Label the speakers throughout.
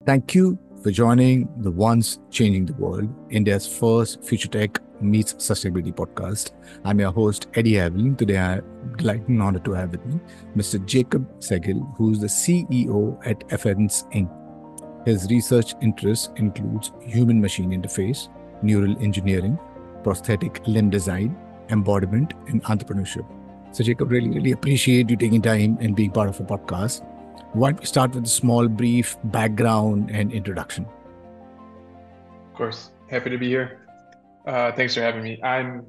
Speaker 1: Thank you for joining the Once Changing the World, India's first future tech meets sustainability podcast. I'm your host, Eddie Haviland. Today, I'm delighted and honored to have with me Mr. Jacob Segil, who's the CEO at Afference Inc. His research interests includes human machine interface, neural engineering, prosthetic limb design, embodiment, and entrepreneurship. So, Jacob, really appreciate you taking time and being part of a podcast. Why don't we start with a small, brief background and introduction?
Speaker 2: Of course, happy to be here. Thanks for having me. I'm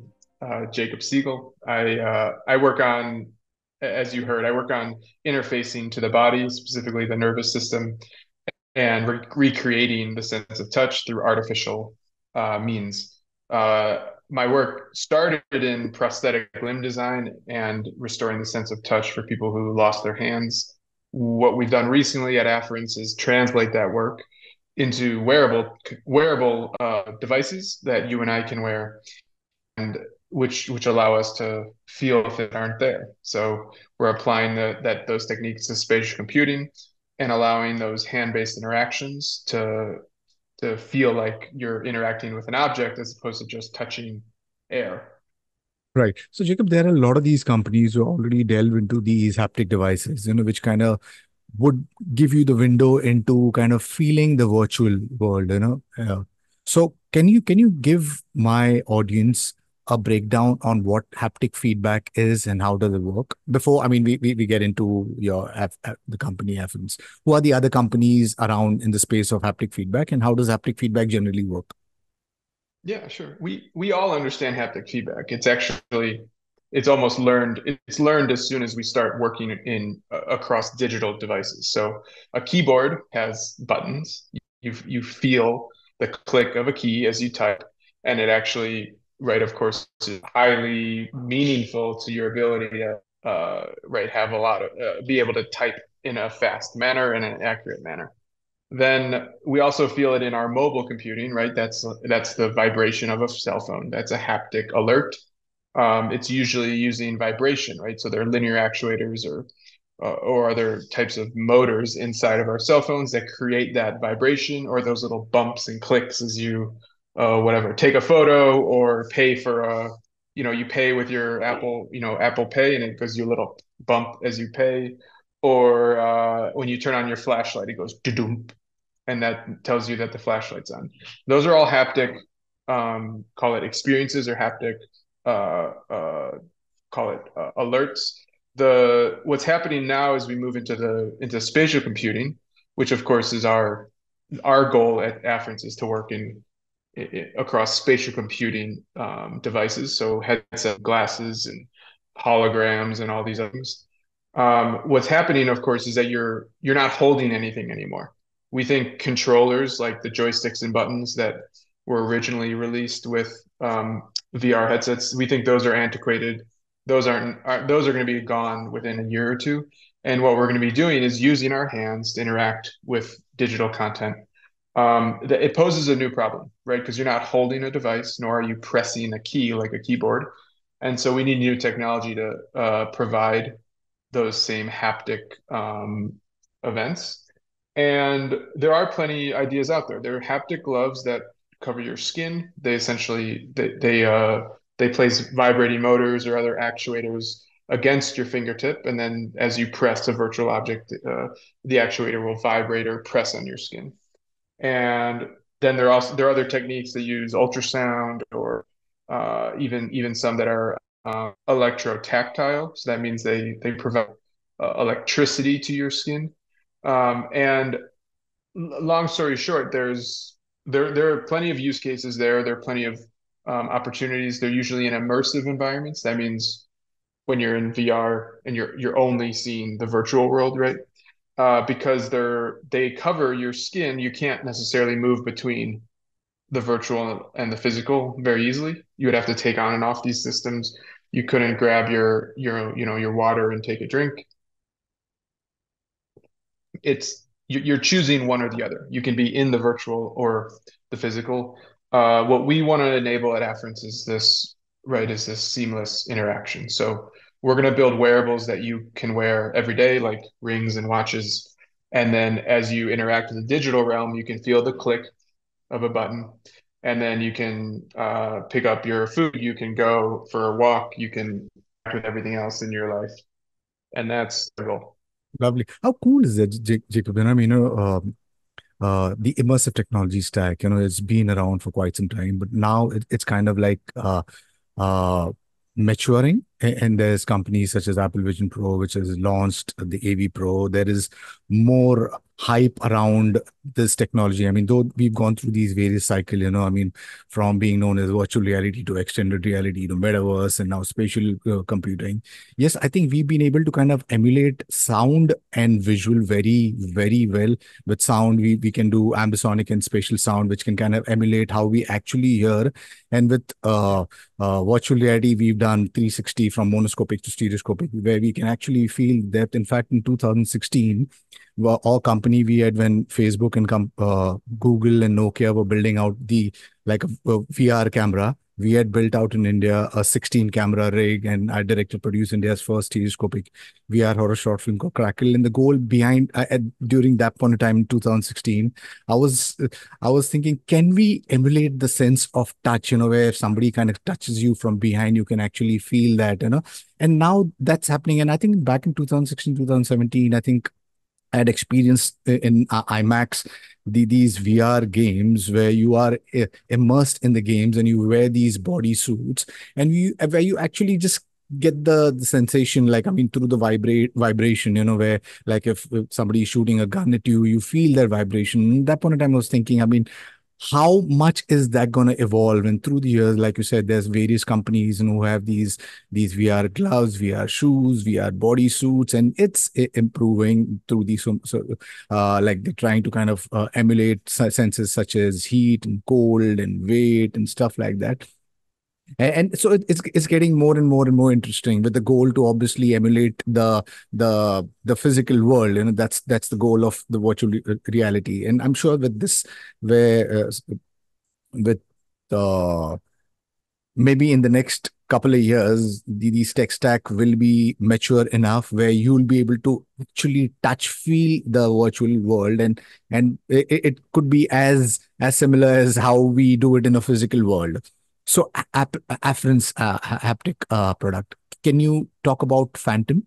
Speaker 2: Jacob Segil. I work on, as you heard, I work on interfacing to the body, specifically the nervous system, and recreating the sense of touch through artificial means. My work started in prosthetic limb design and restoring the sense of touch for people who lost their hands. What we've done recently at Afference is translate that work into wearable devices that you and I can wear, and which allow us to feel that aren't there. So we're applying those techniques to spatial computing and allowing those hand-based interactions to feel like you're interacting with an object as opposed to just touching air.
Speaker 1: Right. So, Jacob, there are a lot of these companies who already delve into these haptic devices, which kind of would give you the window into kind of feeling the virtual world. So, can you give my audience a breakdown on what haptic feedback is and how does it work? Before, I mean, we get into the company Afference. Who are the other companies around in the space of haptic feedback, and how does haptic feedback generally work?
Speaker 2: Yeah, sure. We all understand haptic feedback. It's almost learned. It's learned as soon as we start working in across digital devices. So a keyboard has buttons. You feel the click of a key as you type, and it actually, right, of course, is highly meaningful to your ability to right, have a lot of be able to type in a fast manner and an accurate manner. Then we also feel it in our mobile computing, right? That's the vibration of a cell phone. That's a haptic alert. It's usually using vibration, right? So there are linear actuators or other types of motors inside of our cell phones that create that vibration or those little bumps and clicks as you whatever take a photo or pay for a you pay with your Apple Pay and it gives you a little bump as you pay or when you turn on your flashlight it goes doo and that tells you that the flashlight's on. Those are all haptic, call it experiences or haptic, call it alerts. The what's happening now as we move into spatial computing, which of course is our goal at Afference is to work across spatial computing devices, so headset, glasses, and holograms, and all these things. What's happening, of course, is that you're not holding anything anymore. We think controllers like the joysticks and buttons that were originally released with VR headsets, we think those are antiquated. Those are going to be gone within a year or two. And what we're going to be doing is using our hands to interact with digital content. It poses a new problem, right? Because you're not holding a device, nor are you pressing a key like a keyboard. And so we need new technology to provide those same haptic events. And there are plenty ideas out there. There are haptic gloves that cover your skin. They place vibrating motors or other actuators against your fingertip, and then as you press a virtual object, the actuator will vibrate or press on your skin. And then there are other techniques that use ultrasound or even some that are electrotactile. So that means they provide electricity to your skin. And long story short, there are plenty of use cases there. There are plenty of opportunities. They're usually in immersive environments. That means when you're in VR and you're only seeing the virtual world, right? Because they cover your skin, you can't necessarily move between the virtual and the physical very easily. You would have to take on and off these systems. You couldn't grab your water and take a drink. You're choosing one or the other. You can be in the virtual or the physical. What we want to enable at Afference is this, right, is this seamless interaction. So we're going to build wearables that you can wear every day, like rings and watches. And then as you interact with the digital realm, you can feel the click of a button. And then you can pick up your food. You can go for a walk. You can interact with everything else in your life. And that's the goal.
Speaker 1: Lovely. How cool is that, Jacob? The immersive technology stack, it's been around for quite some time, but now it's kind of like uh, maturing. And there's companies such as Apple Vision Pro, which has launched the AV Pro. There is more hype around this technology. I mean, though we've gone through these various cycles, from being known as virtual reality to extended reality to metaverse and now spatial computing. Yes, I think we've been able to kind of emulate sound and visual very, very well. With sound, we can do ambisonic and spatial sound, which can kind of emulate how we actually hear. And with virtual reality, we've done 360 from monoscopic to stereoscopic, where we can actually feel depth. In fact, in 2016, our company we had, when Facebook and Google and Nokia were building out the like a VR camera, we had built out in India a 16 camera rig, and I directed produced India's first stereoscopic VR horror short film called Crackle. And the goal behind during that point of time in 2016, I was I was thinking, can we emulate the sense of touch, where if somebody kind of touches you from behind, you can actually feel that. And now that's happening. And I think back in 2016, 2017, I think I had experienced in IMAX these VR games where you are immersed in the games and you wear these body suits, and where you actually just get the sensation, like, I mean, through the vibration, where, like, if somebody is shooting a gun at you, you feel that vibration. At that point in time, I was thinking, I mean, how much is that going to evolve? And through the years, like you said, there's various companies, who have these VR gloves, VR shoes, VR body suits, and it's improving through these. Like, they're trying to kind of emulate senses such as heat and cold and weight and stuff like that. And so it's getting more and more and more interesting, with the goal to obviously emulate the physical world. That's the goal of the virtual reality. And I'm sure with this, where with uh, maybe in the next couple of years, these tech stack will be mature enough where you'll be able to actually touch feel the virtual world, and it could be as similar as how we do it in a physical world. So Afference haptic product, can you talk about Phantom,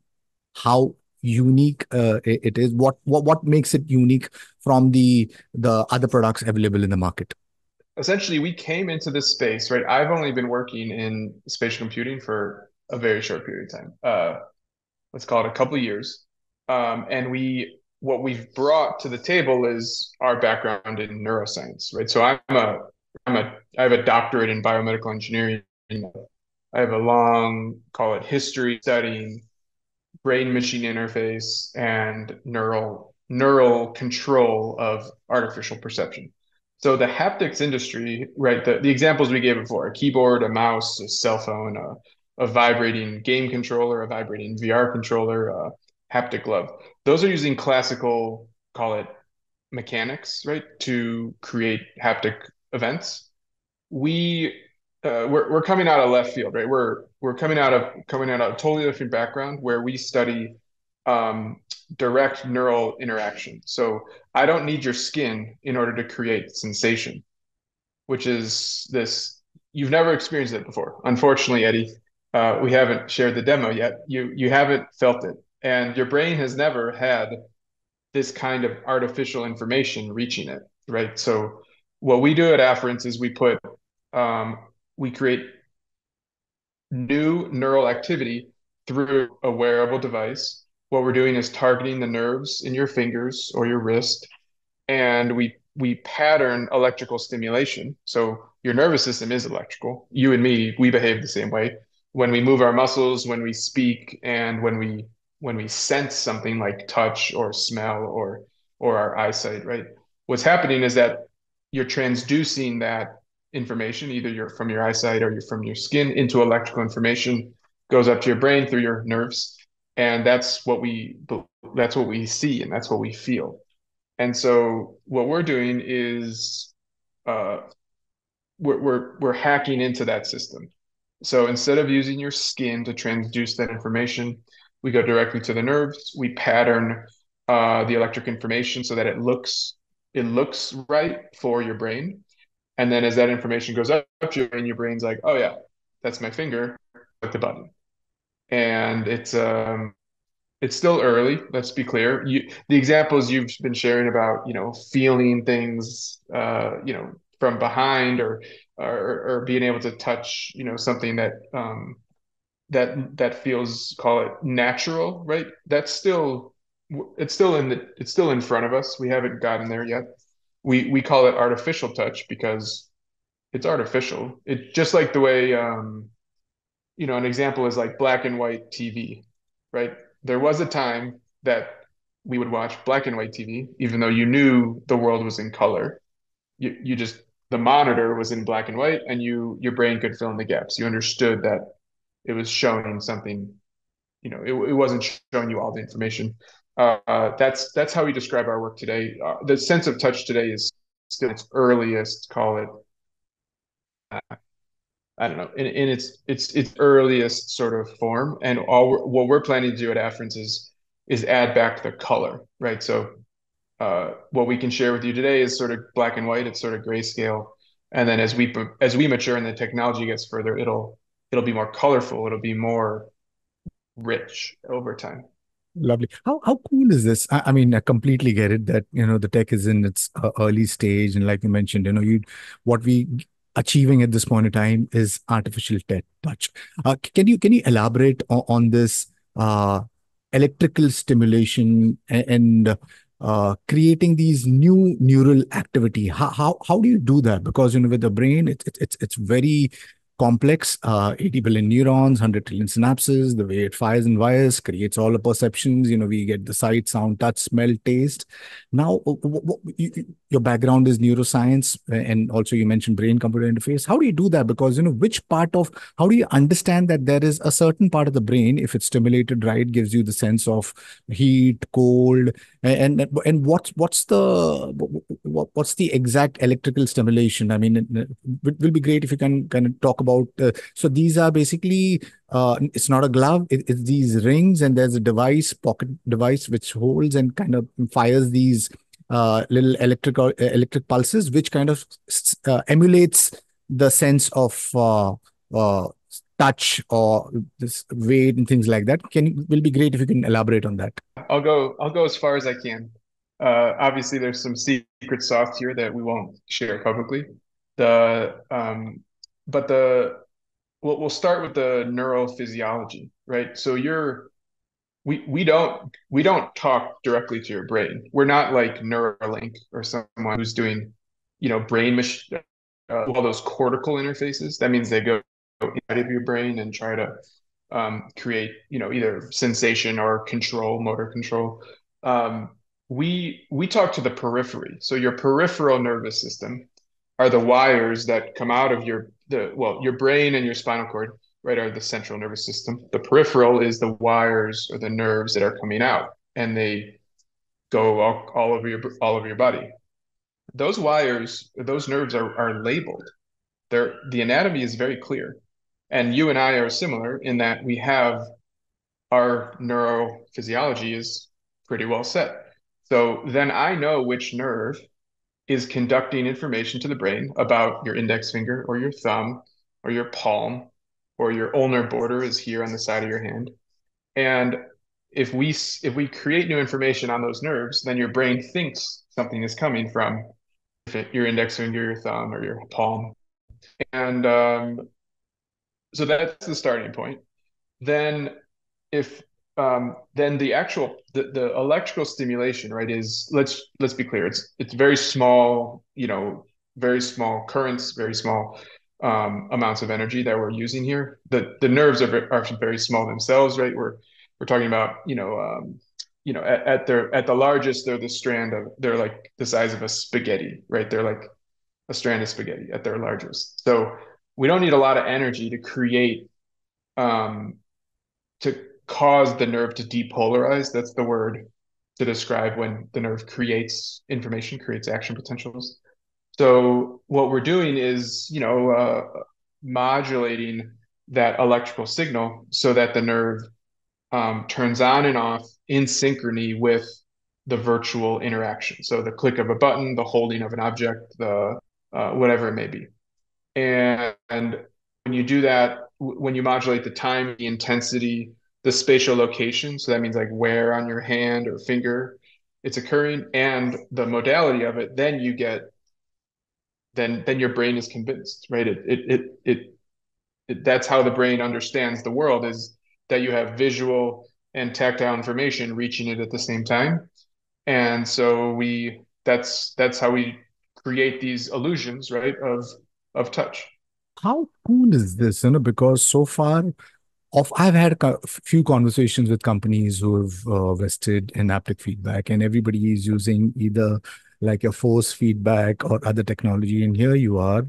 Speaker 1: how unique it is, what makes it unique from the other products available in the market?
Speaker 2: Essentially, we came into this space, right? I've only been working in spatial computing for a very short period of time. Let's call it a couple of years. And what we've brought to the table is our background in neuroscience, right? So I have a doctorate in biomedical engineering. I have a long, call it, history studying brain machine interface and neural control of artificial perception. So the haptics industry, right? The examples we gave before, a keyboard, a mouse, a cell phone, a vibrating game controller, a vibrating VR controller, a haptic glove. Those are using classical, call it, mechanics, right, to create haptic events. We're coming out of left field, right? We're coming out of a totally different background where we study um, direct neural interaction. So I don't need your skin in order to create sensation, which is this. You've never experienced it before, unfortunately, Eddie. We haven't shared the demo yet. You haven't felt it, and your brain has never had this kind of artificial information reaching it, right? So what we do at Afference is um, we create new neural activity through a wearable device. What we're doing is targeting the nerves in your fingers or your wrist, and we pattern electrical stimulation. So your nervous system is electrical. You and me, we behave the same way. When we move our muscles, when we speak, and when we sense something like touch or smell or our eyesight, right? What's happening is that you're transducing that information, either you're from your eyesight or you're from your skin, into electrical information, goes up to your brain through your nerves, and that's what we see and that's what we feel. And so what we're doing is uh, we're hacking into that system. So instead of using your skin to transduce that information, we go directly to the nerves. We pattern the electric information so that it looks right for your brain. And then as that information goes up to your brain's like, oh yeah, that's my finger, click the button. And it's still early, let's be clear. The examples you've been sharing about, feeling things, from behind, or being able to touch, something that feels, call it natural, right? That's still it's still in front of us. We haven't gotten there yet. We call it artificial touch because it's artificial. It just like the way an example is like black and white TV, right? There was a time that we would watch black and white TV, even though you knew the world was in color. You just the monitor was in black and white, and your brain could fill in the gaps. You understood that it was showing something. It wasn't showing you all the information. That's how we describe our work today. The sense of touch today is still its earliest, call it, I don't know, in its earliest sort of form. And what we're planning to do at Afference is add back the color, right? So what we can share with you today is sort of black and white. It's sort of grayscale, and then as we mature and the technology gets further, it'll be more colorful. It'll be more rich over time.
Speaker 1: Lovely. How cool is this? I mean, I completely get it that the tech is in its early stage, and like you mentioned, what we achieving at this point in time is artificial touch. Can you elaborate on this electrical stimulation and creating these new neural activity? How do you do that? Because with the brain, it's very complex, 80 billion neurons, 100 trillion synapses, the way it fires and wires creates all the perceptions. We get the sight, sound, touch, smell, taste. Now, your background is neuroscience, and also you mentioned brain-computer interface. How do you do that? Because, how do you understand that there is a certain part of the brain, if it's stimulated right, gives you the sense of heat, cold, and what's the exact electrical stimulation? I mean, it will be great if you can kind of talk about. So these are basically, it's not a glove. It's these rings, and there's a pocket device, which holds and kind of fires these little electric pulses, which kind of emulates the sense of uh, touch or this weight and things like that. Will be great if you can elaborate on that.
Speaker 2: I'll go as far as I can. Obviously, there's some secret sauce here that we won't share publicly. The but the we'll start with the neurophysiology, right? So we don't talk directly to your brain. We're not like Neuralink or someone who's doing, brain machine, all those cortical interfaces. That means they go inside of your brain and try to create, either sensation or motor control. We talk to the periphery. So your peripheral nervous system are the wires that come out of your brain and your spinal cord, right, are the central nervous system. The peripheral is the wires or the nerves that are coming out, and they go all over your body. Those wires, those nerves are labeled. The anatomy is very clear. And you and I are similar in that we have our neurophysiology is pretty well set. So then I know which nerve is conducting information to the brain about your index finger or your thumb or your palm, or your ulnar border is here on the side of your hand. And if we create new information on those nerves, then your brain thinks something is coming from your index finger, your thumb, or your palm. And so that's the starting point. Then if then the electrical stimulation, right, is, let's be clear, it's very small, very small currents, very small amounts of energy that we're using here. The nerves are very small themselves, right? We're talking about, at the largest, they're like the size of a spaghetti, right? They're like a strand of spaghetti at their largest. So we don't need a lot of energy to create um, to cause the nerve to depolarize. That's the word to describe when the nerve creates information, creates action potentials. So what we're doing is, modulating that electrical signal so that the nerve turns on and off in synchrony with the virtual interaction. So the click of a button, the holding of an object, the whatever it may be. And when you do that, when you modulate the time, the intensity, the spatial location, so that means like where on your hand or finger it's occurring, and the modality of it, then you get then your brain is convinced, right? That's how the brain understands the world is that you have visual and tactile information reaching it at the same time. And so we that's how we create these illusions, right, of touch.
Speaker 1: How cool is this? Because so far, I've had a few conversations with companies who have vested in haptic feedback, and everybody is using either like a force feedback or other technology. And here you are.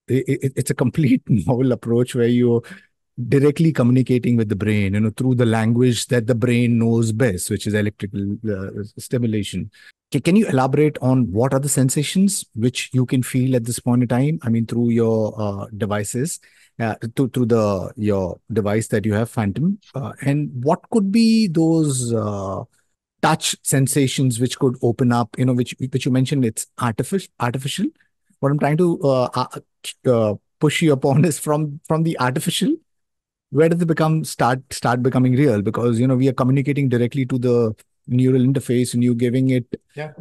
Speaker 1: It's a complete novel approach where you're directly communicating with the brain, through the language that the brain knows best, which is electrical stimulation. Can you elaborate on what are the sensations which you can feel at this point in time? I mean, through your devices, through the your device that you have, Phantom, and what could be those touch sensations which could open up? Which you mentioned it's artificial. Artificial. What I'm trying to push you upon is from the artificial, where does it start becoming real? Because we are communicating directly to the neural interface, and you giving it
Speaker 2: Yeah.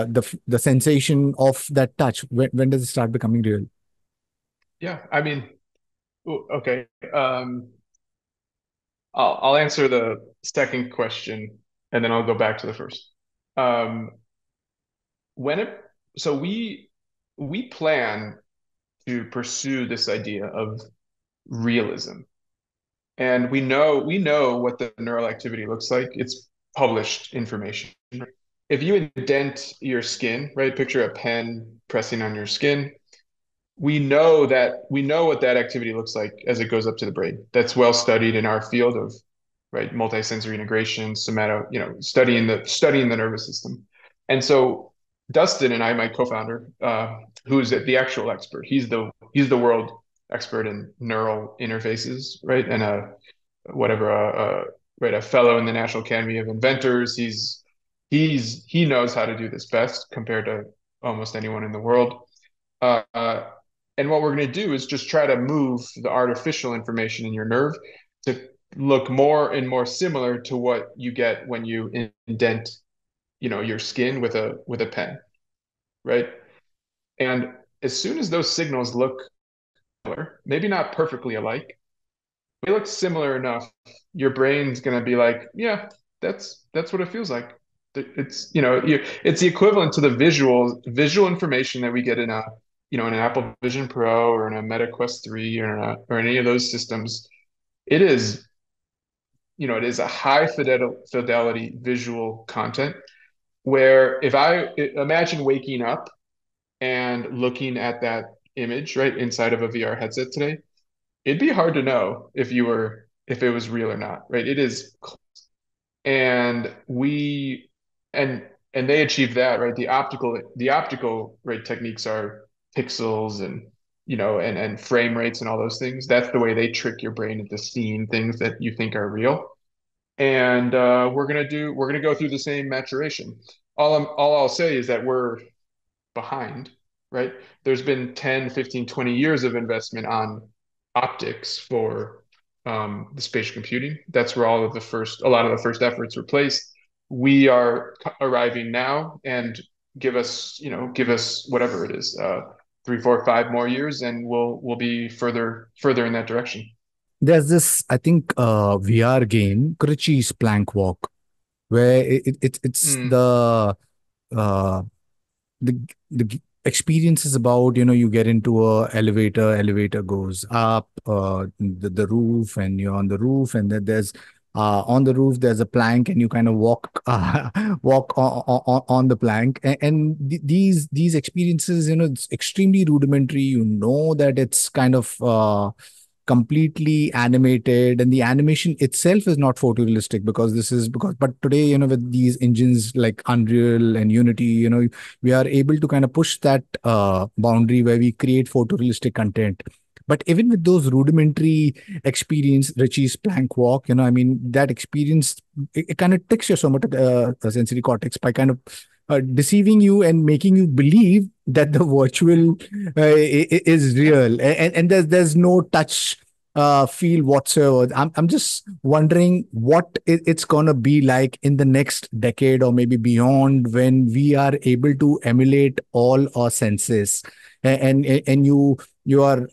Speaker 1: the sensation of that touch. When does it start becoming real?
Speaker 2: Yeah. I mean, okay. I'll answer the second question and then I'll go back to the first. Um, when it so we plan to pursue this idea of realism. And we know what the neural activity looks like. It's published information. If you indent your skin, right? Picture a pen pressing on your skin. We know what that activity looks like as it goes up to the brain. That's well studied in our field of right multisensory integration, somato, studying the nervous system. And so Dustin and I, my co-founder, who's the actual expert, he's the world expert in neural interfaces, right? And whatever right a fellow in the National Academy of Inventors. He knows how to do this best compared to almost anyone in the world. Uh, and what we're going to do is just try to move the artificial information in your nerve to look more and more similar to what you get when you indent, your skin with a pen, right? And as soon as those signals look similar, maybe not perfectly alike, they look similar enough, your brain's going to be like, yeah, that's what it feels like. It's the equivalent to the visual information that we get in an Apple Vision Pro or in a Meta Quest 3 or any of those systems. It is, it is a high fidelity visual content where if I imagine waking up and looking at that image right inside of a VR headset today, it'd be hard to know if it was real or not, right? It is, and we and and they achieve that, right? The optical right techniques are pixels and and frame rates and all those things. That's the way they trick your brain into seeing things that you think are real. And we're gonna go through the same maturation. All I'll say is that we're behind, right? There's been 10, 15, 20 years of investment on optics for the spatial computing. That's where a lot of the first efforts were placed. We are arriving now, and give us whatever it is, 3, 4, 5 more years, and we'll be further in that direction.
Speaker 1: There's this, I think, VR game, Critchy's Plank Walk, where it's
Speaker 2: Mm,
Speaker 1: uh, the experience is about, you get into a elevator goes up the roof, and you're on the roof, and then there's on the roof there's a plank, and you kind of walk walk on the plank, and these experiences, it's extremely rudimentary. You know that it's kind of completely animated, and the animation itself is not photorealistic, because this is because but today, with these engines like Unreal and Unity, we are able to kind of push that boundary where we create photorealistic content. But even with those rudimentary experience, Richie's plank walk, I mean, that experience, it kind of tricks your somatic sensory cortex by kind of deceiving you and making you believe that the virtual is real, and there's no touch feel whatsoever. I'm just wondering what it's gonna be like in the next decade or maybe beyond, when we are able to emulate all our senses, and you are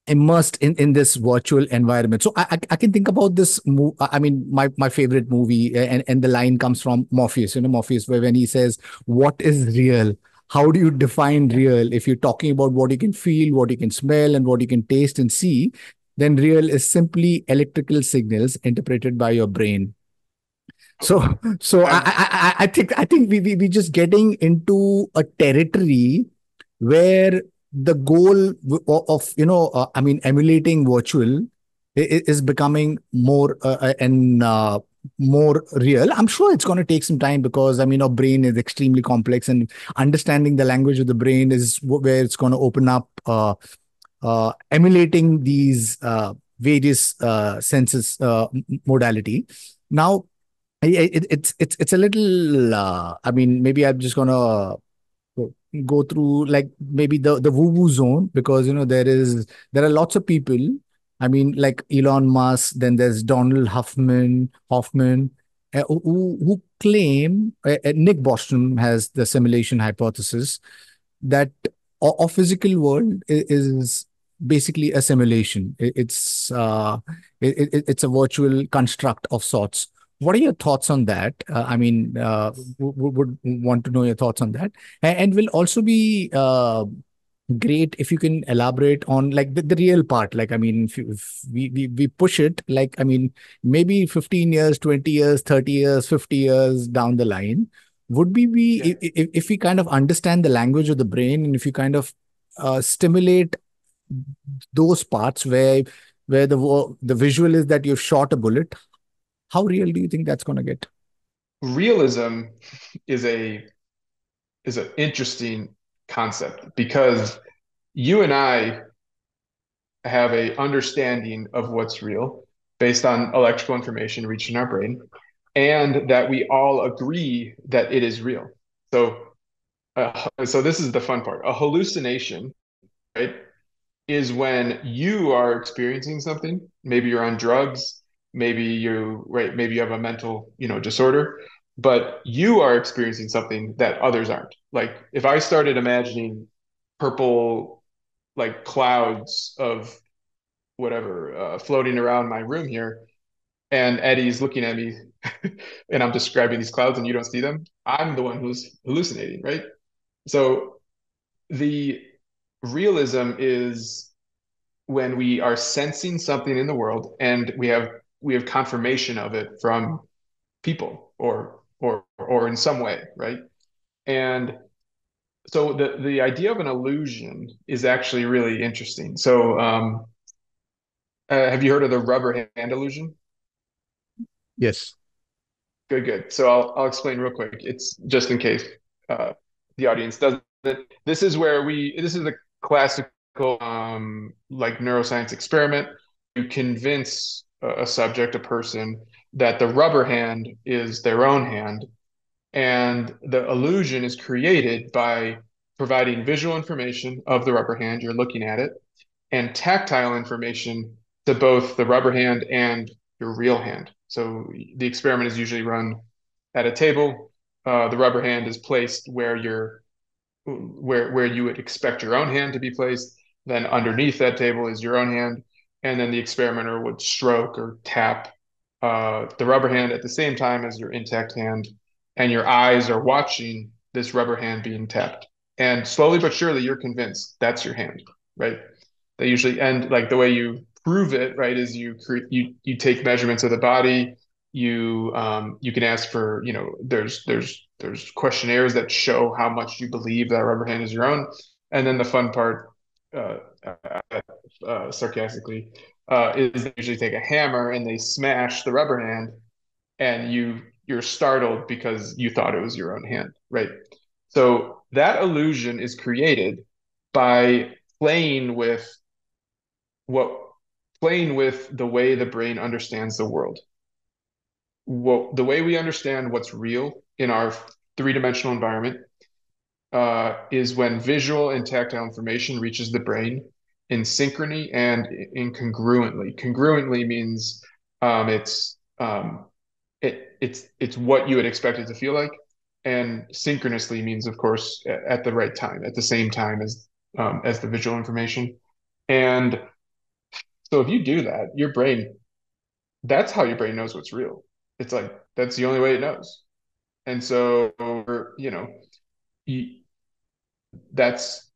Speaker 1: immersed in this virtual environment. So I can think about this. I mean, my favorite movie, and the line comes from Morpheus. Morpheus, where when he says, "What is real?" How do you define real? If you're talking about what you can feel, what you can smell, and what you can taste and see, then real is simply electrical signals interpreted by your brain. So, so
Speaker 2: I'm
Speaker 1: I think we just getting into a territory where the goal of I mean, emulating virtual is becoming more and more real. I'm sure it's going to take some time, because I mean, our brain is extremely complex, and understanding the language of the brain is where it's going to open up emulating these various senses modality. Now, it's a little. I mean, maybe I'm just gonna go through like maybe the woo woo zone, because there are lots of people. I mean, like Elon Musk. Then there's Donald Hoffman, who claim. Nick Bostrom has the simulation hypothesis that our physical world is basically a simulation. It's a virtual construct of sorts. What are your thoughts on that? I mean, would want to know your thoughts on that, and will also be great if you can elaborate on like the real part. Like, I mean, if we push it, like, I mean, maybe 15 years, 20 years, 30 years, 50 years down the line, would we be
Speaker 2: yeah.
Speaker 1: if we kind of understand the language of the brain, and if you kind of stimulate those parts where the visual is that you've shot a bullet, how real do you think that's going to get?
Speaker 2: Realism is a is an interesting concept because you and I have a understanding of what's real based on electrical information reaching our brain, and that we all agree that it is real. So, so this is the fun part. A hallucination, right, is when you are experiencing something. Maybe you're on drugs, maybe you have a mental, disorder, but you are experiencing something that others aren't. Like if I started imagining purple like clouds of whatever floating around my room here, and Eddie's looking at me and I'm describing these clouds and you don't see them, I'm the one who's hallucinating, right? So the realism is when we are sensing something in the world and we have confirmation of it from people or in some way, right? And so the idea of an illusion is actually really interesting. So have you heard of the rubber hand illusion?
Speaker 1: Yes.
Speaker 2: Good, good. So I'll explain real quick. It's just in case uh, the audience doesn't. This is the classical like neuroscience experiment. You convince a subject, a person, that the rubber hand is their own hand, and the illusion is created by providing visual information of the rubber hand. You're looking at it, and tactile information to both the rubber hand and your real hand. So the experiment is usually run at a table. The rubber hand is placed where you would expect your own hand to be placed. Then underneath that table is your own hand, and then the experimenter would stroke or tap the rubber hand at the same time as your intact hand, and your eyes are watching this rubber hand being tapped. And slowly but surely, you're convinced that's your hand, right? They usually end like the way you prove it, right? Is you take measurements of the body. You can ask for there's questionnaires that show how much you believe that rubber hand is your own, and then the fun part, uh, sarcastically, is they usually take a hammer and they smash the rubber hand, and you're startled because you thought it was your own hand, right? So that illusion is created by playing with what playing with the way the brain understands the world. The way we understand what's real in our three-dimensional environment is when visual and tactile information reaches the brain in synchrony and in congruently. Congruently means it's it's what you would expect it to feel like, and synchronously means, of course, at the right time, at the same time as the visual information. And so if you do that, your brain, that's how your brain knows what's real. It's like that's the only way it knows. And so, you, that's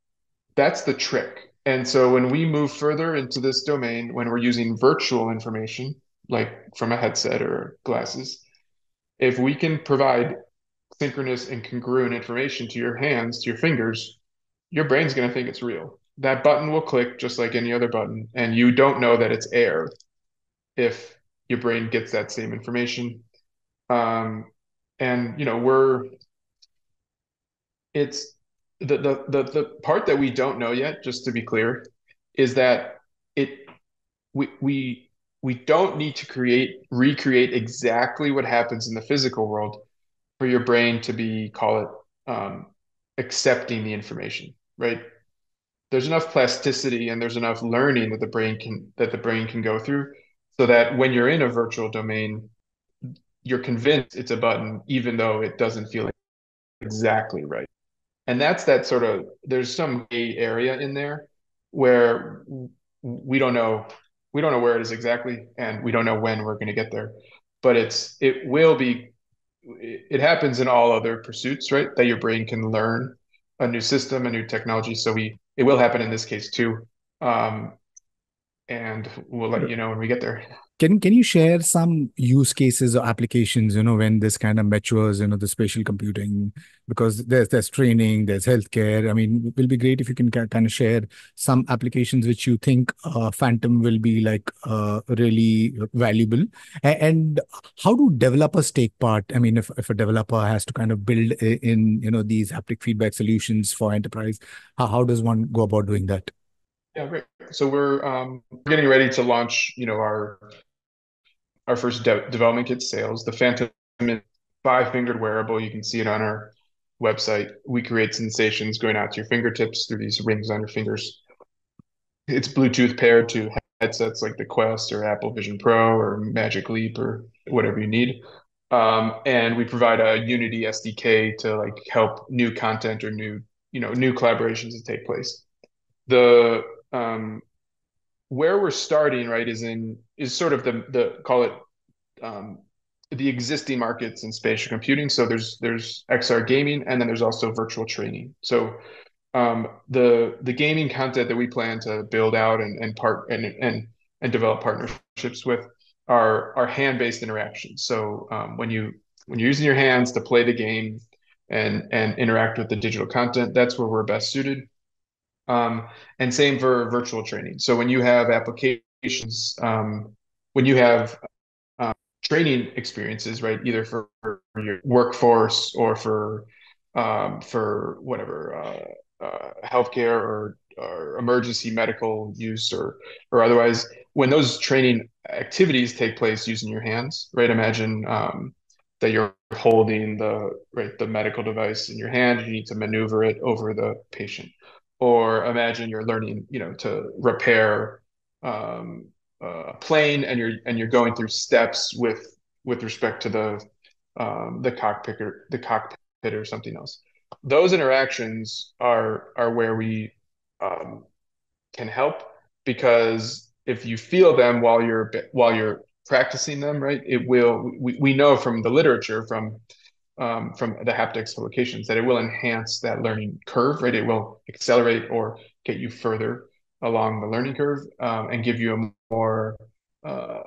Speaker 2: that's the trick. And so when we move further into this domain, when we're using virtual information, like from a headset or glasses, if we can provide synchronous and congruent information to your hands, to your fingers, your brain's going to think it's real. That button will click just like any other button, and you don't know that it's air if your brain gets that same information. Um, and we're it's the part that we don't know yet, just to be clear, is that it we we we don't need to recreate exactly what happens in the physical world for your brain to be, call it, accepting the information, right? There's enough plasticity and there's enough learning that the brain can go through so that when you're in a virtual domain, you're convinced it's a button, even though it doesn't feel exactly right. And that's that sort of, there's some gray area in there where we don't know we don't know where it is exactly, and we don't know when we're going to get there. But it will be it happens in all other pursuits, right? That your brain can learn a new system, a new technology. So it will happen in this case too. Um, and we'll let you know when we get there.
Speaker 1: Can you share some use cases or applications, when this kind of matures, the spatial computing, because there's training, there's healthcare. I mean, it will be great if you can kind of share some applications which you think Phantom will be like really valuable. And how do developers take part? I mean, if a developer has to kind of build in, these haptic feedback solutions for enterprise, how does one go about doing that?
Speaker 2: Yeah, great. So we're getting ready to launch, our first development kit sales. The Phantom is five-fingered wearable. You can see it on our website. We create sensations going out to your fingertips through these rings on your fingers. It's Bluetooth paired to headsets like the Quest or Apple Vision Pro or Magic Leap or whatever you need. And we provide a Unity SDK to like help new content or new collaborations to take place. The Where we're starting, right, is sort of the call it um, the existing markets in spatial computing. So there's XR gaming, and then there's also virtual training. So the gaming content that we plan to build out and develop partnerships with are hand-based interactions. So when you're using your hands to play the game and interact with the digital content, that's where we're best suited. And same for virtual training. So when you have applications, when you have training experiences, right? Either for your workforce or for whatever healthcare or emergency medical use or otherwise. When those training activities take place using your hands, right? Imagine that you're holding the medical device in your hand. You need to maneuver it over the patient, or imagine you're learning, to repair um, a plane, and you're going through steps with respect to the cockpit or something else. Those interactions are where we um, can help, because if you feel them while you're practicing them, right, we know from the literature from the haptics publications that it will enhance that learning curve, right? It will accelerate or get you further along the learning curve, and give you uh,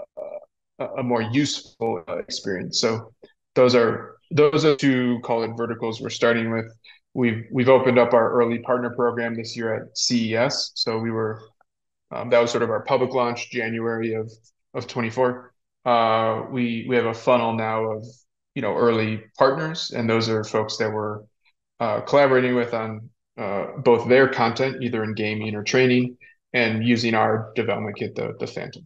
Speaker 2: a more useful experience. So those are two, call it, verticals we're starting with. We've opened up our early partner program this year at CES. So that was sort of our public launch, January of 24. We have a funnel now of early partners, and those are folks that we're collaborating with on both their content, either in gaming or training, and using our development kit, the Phantom.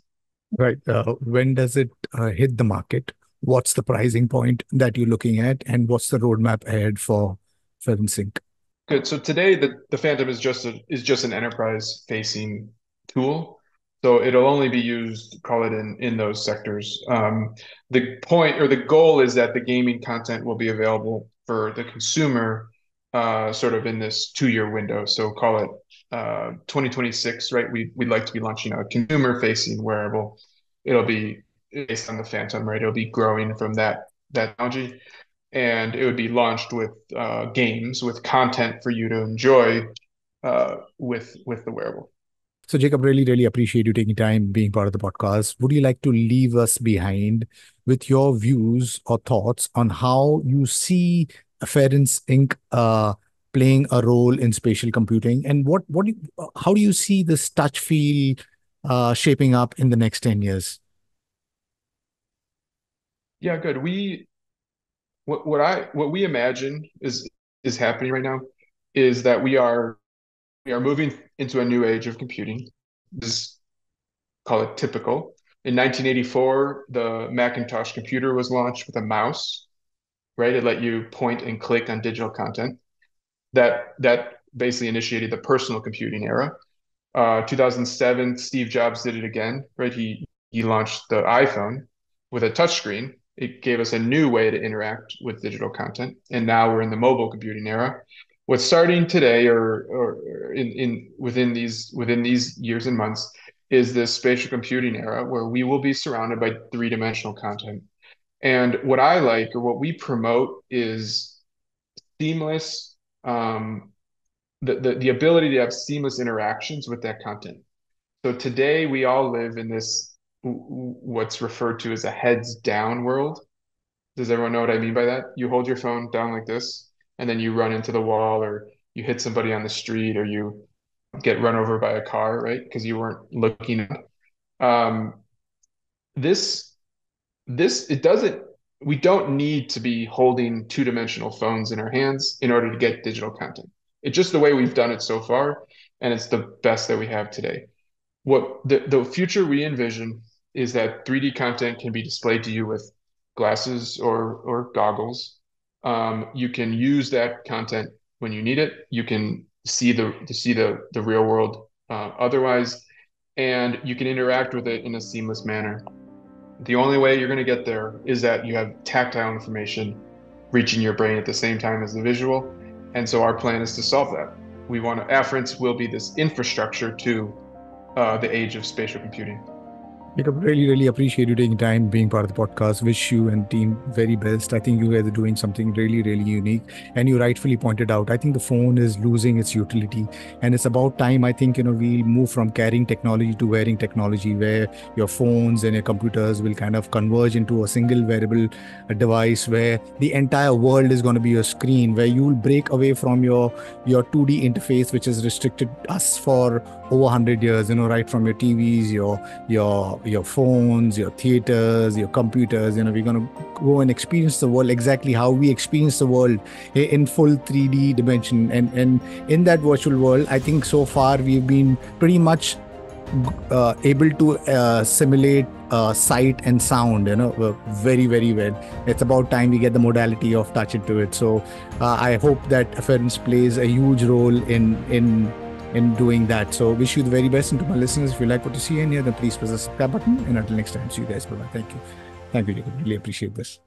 Speaker 1: Right. When does it hit the market? What's the pricing point that you're looking at, and what's the roadmap ahead for Afference Inc?
Speaker 2: Good. So today the Phantom is just an enterprise facing tool. So it'll only be used, call it in those sectors. The point or the goal is that the gaming content will be available for the consumer sort of in this 2 year window. So call it 2026, right? We'd like to be launching a consumer facing wearable. It'll be based on the Phantom, right? It'll be growing from that technology, and it would be launched with games with content for you to enjoy with the wearable.
Speaker 1: So, Jacob, really, really appreciate you taking time being part of the podcast. Would you like to leave us behind with your views or thoughts on how you see Afference Inc. Playing a role in spatial computing, and how do you see this touch feel shaping up in the next 10 years?
Speaker 2: Yeah, good. What we imagine is happening right now is that we are moving into a new age of computing. This is call it typical. In 1984, the Macintosh computer was launched with a mouse, right? It let you point and click on digital content. That basically initiated the personal computing era. 2007, Steve Jobs did it again, right? He launched the iPhone with a touchscreen. It gave us a new way to interact with digital content, and now we're in the mobile computing era. What's starting today, or in within these years and months, is this spatial computing era where we will be surrounded by three-dimensional content. And what I like, or what we promote, is seamless the ability to have seamless interactions with that content. So today we all live in this what's referred to as a heads down world. Does everyone know what I mean by that? You hold your phone down like this, and then you run into the wall, or you hit somebody on the street, or you get run over by a car, right? Because you weren't looking up. Um, this it doesn't we don't need to be holding two-dimensional phones in our hands in order to get digital content. It's just the way we've done it so far, and it's the best that we have today. What the future we envision is that 3D content can be displayed to you with glasses or goggles. You can use that content when you need it. You can see the real world otherwise, and you can interact with it in a seamless manner. The only way you're going to get there is that you have tactile information reaching your brain at the same time as the visual. And so our plan is to solve that. Afference will be this infrastructure to the age of spatial computing.
Speaker 1: Jacob, really, really appreciate you taking time being part of the podcast. Wish you and team very best. I think you guys are doing something really, really unique. And you rightfully pointed out, I think the phone is losing its utility. And it's about time, I think, we'll move from carrying technology to wearing technology, where your phones and your computers will kind of converge into a single wearable device where the entire world is going to be your screen, where you will break away from your 2D interface, which has restricted us for over 100 years, right from your TVs, your phones, your theaters, your computers. We're going to go and experience the world exactly how we experience the world in full 3D dimension. And in that virtual world, I think so far we've been pretty much able to simulate sight and sound, very, very well. It's about time we get the modality of touch into it. So I hope that Afference plays a huge role in doing that. So wish you the very best. And to my listeners, if you like what you see in here, then please press the subscribe button. And until next time, see you guys. Bye-bye. Thank you. Thank you, Jacob. Really appreciate this.